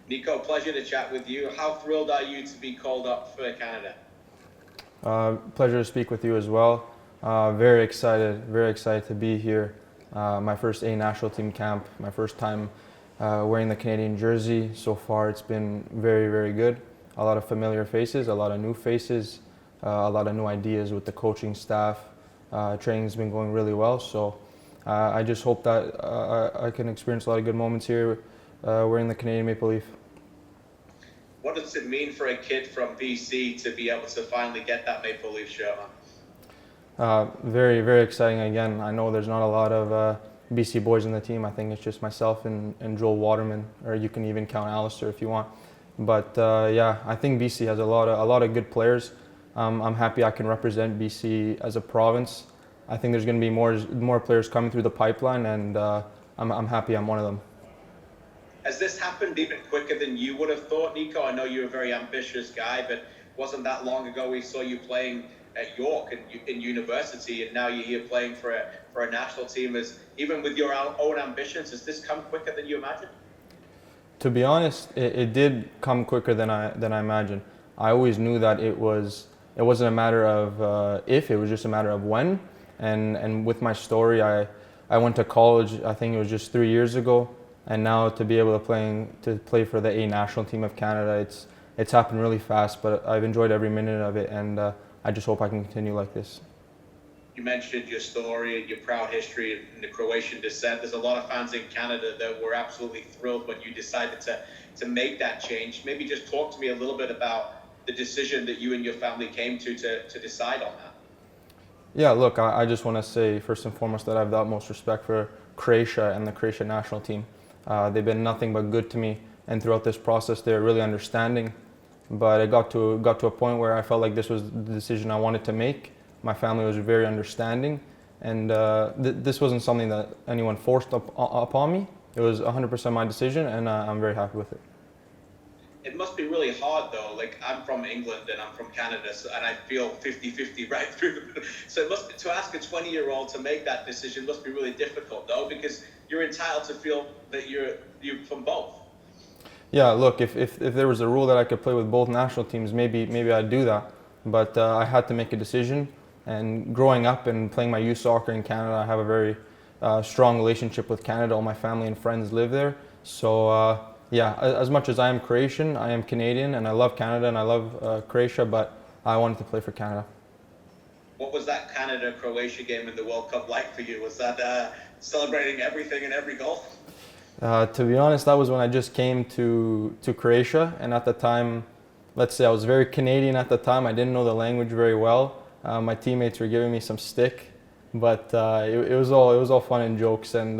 Niko, pleasure to chat with you. How thrilled are you to be called up for Canada? Pleasure to speak with you as well. Very excited to be here. My first A national team camp, my first time wearing the Canadian jersey. So far, it's been very good. A lot of familiar faces, a lot of new faces, a lot of new ideas with the coaching staff. Training's been going really well, so I just hope that I can experience a lot of good moments here wearing the Canadian Maple Leaf. What does it mean for a kid from BC to be able to finally get that Maple Leaf shirt on? Very exciting again. I know there's not a lot of BC boys in the team. I think it's just myself and Joel Waterman, or you can even count Alistair if you want. But yeah, I think BC has a lot of good players. I'm happy I can represent BC as a province. I think there's going to be more players coming through the pipeline, and I'm happy I'm one of them. Has this happened even quicker than you would have thought, Niko? I know you're a very ambitious guy, but wasn't that long ago we saw you playing at York in university, and now you're here playing for a national team. Even with your own ambitions, has this come quicker than you imagined? To be honest, it did come quicker than I imagined. I always knew that it wasn't a matter of if, it was just a matter of when. And with my story, I went to college, I think it was just 3 years ago. And now to be able to play for the A national team of Canada, it's happened really fast, but I've enjoyed every minute of it, and I just hope I can continue like this. You mentioned your story and your proud history and the Croatian descent. There's a lot of fans in Canada that were absolutely thrilled when you decided to make that change. Maybe just talk to me a little bit about the decision that you and your family came to decide on that. Yeah, look, I just want to say first and foremost that I have the utmost respect for Croatia and the Croatian national team. They've been nothing but good to me, and throughout this process they're really understanding. But it got to a point where I felt like this was the decision I wanted to make. My family was very understanding, and this wasn't something that anyone forced upon me. It was 100% my decision, and I'm very happy with it. It must be really hard though. Like, I'm from England and I'm from Canada, and I feel 50-50 right through. So it must be, to ask a 20-year-old to make that decision must be really difficult though, because you're entitled to feel that you're from both. Yeah, look, if there was a rule that I could play with both national teams, maybe I'd do that. But I had to make a decision. And growing up and playing my youth soccer in Canada, I have a very strong relationship with Canada. All my family and friends live there. So yeah, as much as I am Croatian, I am Canadian, and I love Canada and I love Croatia, but I wanted to play for Canada. What was that Canada-Croatia game in the World Cup like for you? Was that celebrating everything and every goal? To be honest, that was when I just came to Croatia, and at the time, let's say I was very Canadian at the time. I didn't know the language very well. My teammates were giving me some stick, but it was all fun and jokes, and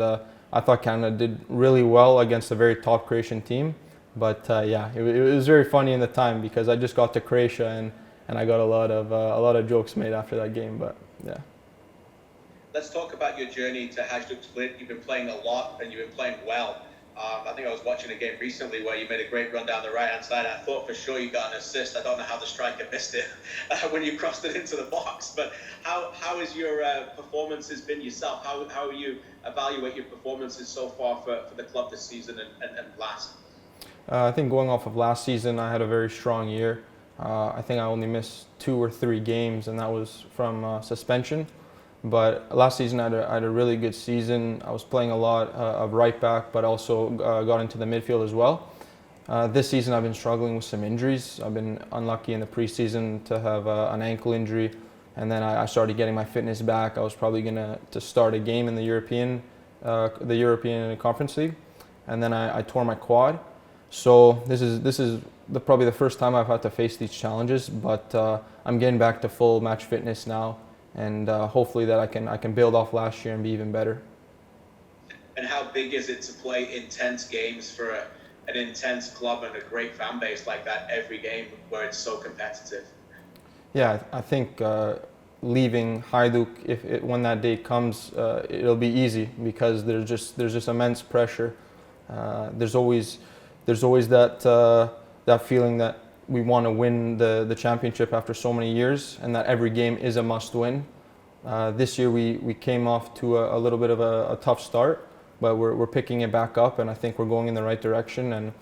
I thought Canada did really well against a very top Croatian team. But yeah, it was very funny in the time because I just got to Croatia and I got a lot of jokes made after that game. But yeah. Let's talk about your journey to Hajduk Split. You've been playing a lot and you've been playing well. I think I was watching a game recently where you made a great run down the right-hand side. I thought for sure you got an assist. I don't know how the striker missed it when you crossed it into the box. But how has your performances been yourself? How you evaluate your performances so far for the club this season and last? I think going off of last season, I had a very strong year. I think I only missed 2 or 3 games, and that was from suspension. But last season I had a really good season. I was playing a lot of right back, but also got into the midfield as well. This season I've been struggling with some injuries. I've been unlucky in the preseason to have an ankle injury, and then I started getting my fitness back. I was probably going to start a game in the European Conference League, and then I tore my quad. So this is probably the first time I've had to face these challenges, but I'm getting back to full match fitness now. And hopefully that I can build off last year and be even better. And how big is it to play intense games for an intense club and a great fan base like that every game where it's so competitive? Yeah, I think leaving Hajduk, when that day comes, it'll be easy because there's just immense pressure. There's always that feeling that we want to win the championship after so many years, and that every game is a must-win. This year we came off to a little bit of a tough start, but we're picking it back up, and I think we're going in the right direction.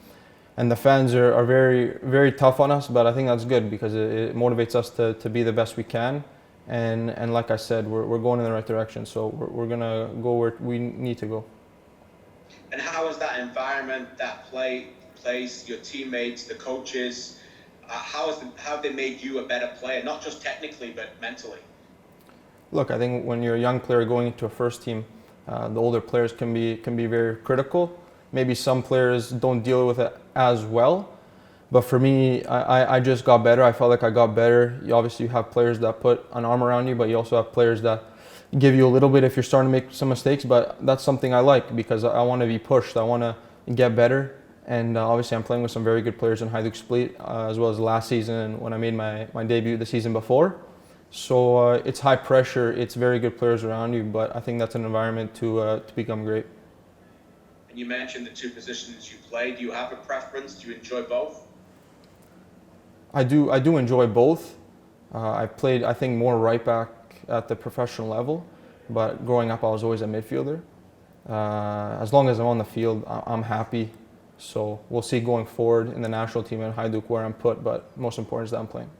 and the fans are very, very tough on us, but I think that's good because it motivates us to be the best we can. And like I said, we're going in the right direction, so we're going to go where we need to go. And how is that environment, that place, your teammates, the coaches, how have they made you a better player, not just technically, but mentally? Look, I think when you're a young player going into a first team, the older players can be very critical. Maybe some players don't deal with it as well, but for me, I just got better. I felt like I got better. Obviously, you have players that put an arm around you, but you also have players that give you a little bit if you're starting to make some mistakes. But that's something I like because I want to be pushed. I want to get better. And obviously, I'm playing with some very good players in Hajduk Split, as well as last season and when I made my debut the season before. So it's high pressure. It's very good players around you, but I think that's an environment to become great. And you mentioned the two positions you play. Do you have a preference? Do you enjoy both? I do enjoy both. I've played, I think, more right back at the professional level, but growing up I was always a midfielder. As long as I'm on the field, I'm happy. So we'll see going forward in the national team in Hajduk where I'm put, but most important is that I'm playing.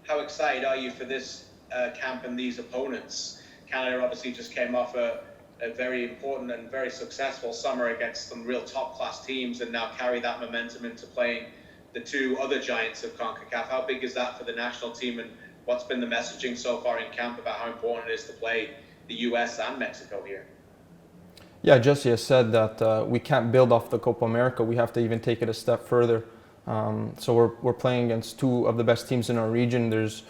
How excited are you for this camp and these opponents? Canada obviously just came off a very important and very successful summer against some real top-class teams and now carry that momentum into playing the two other giants of CONCACAF. How big is that for the national team, and what's been the messaging so far in camp about how important it is to play the US and Mexico here? Yeah, Jesse has said that we can't build off the Copa America. We have to even take it a step further. So we're playing against two of the best teams in our region. There's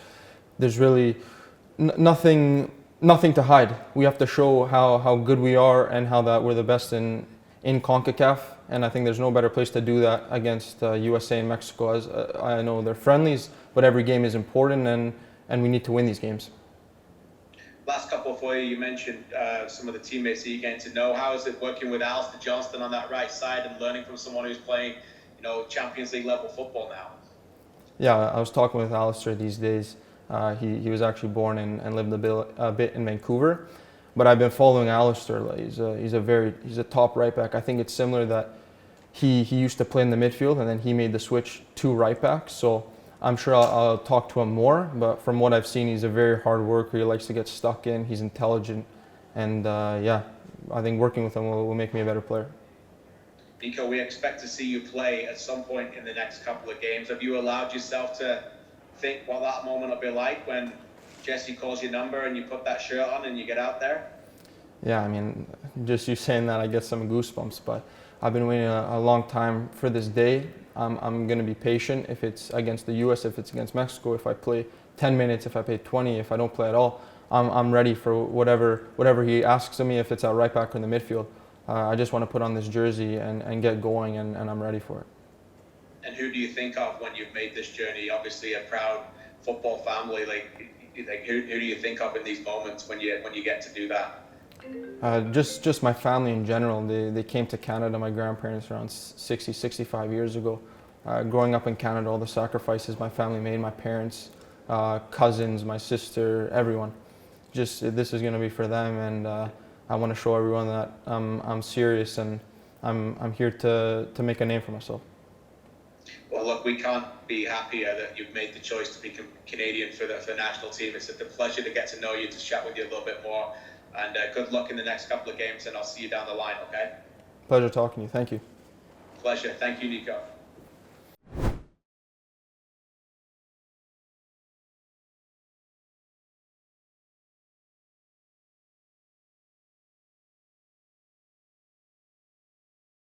really nothing to hide. We have to show how good we are and how that we're the best in CONCACAF. And I think there's no better place to do that against USA and Mexico. As I know they're friendlies, but every game is important, and we need to win these games. Last couple for you. You mentioned some of the teammates that you're getting to know. How is it working with Aleksandar Johnston on that right side and learning from someone who's playing, Champions League level football now? Yeah, I was talking with Alistair these days. He was actually born and lived a bit in Vancouver, but I've been following Alistair. He's a top right back. I think it's similar that he used to play in the midfield and then he made the switch to right back. So I'm sure I'll talk to him more, but from what I've seen, he's a very hard worker. He likes to get stuck in. He's intelligent, and I think working with him will make me a better player. Niko, we expect to see you play at some point in the next couple of games. Have you allowed yourself to think what that moment will be like when Jesse calls your number and you put that shirt on and you get out there? Yeah, I mean, just you saying that, I get some goosebumps, but I've been waiting a long time for this day. I'm going to be patient. If it's against the US, if it's against Mexico, if I play 10 minutes, if I play 20, if I don't play at all, I'm ready for whatever he asks of me, if it's at right back or in the midfield. I just want to put on this jersey and get going, and I'm ready for it. And who do you think of when you've made this journey? Obviously a proud football family. Who do you think of in these moments when you get to do that? Just my family in general. They came to Canada, my grandparents, around 65 years ago. Growing up in Canada, all the sacrifices my family made, my parents, cousins, my sister, everyone. This is going to be for them, and I want to show everyone that I'm serious and I'm here to make a name for myself. Well, look, we can't be happier that you've made the choice to be Canadian for the national team. It's a pleasure to get to know you, to chat with you a little bit more. And good luck in the next couple of games, and I'll see you down the line, okay? Pleasure talking to you. Thank you. Pleasure. Thank you, Niko.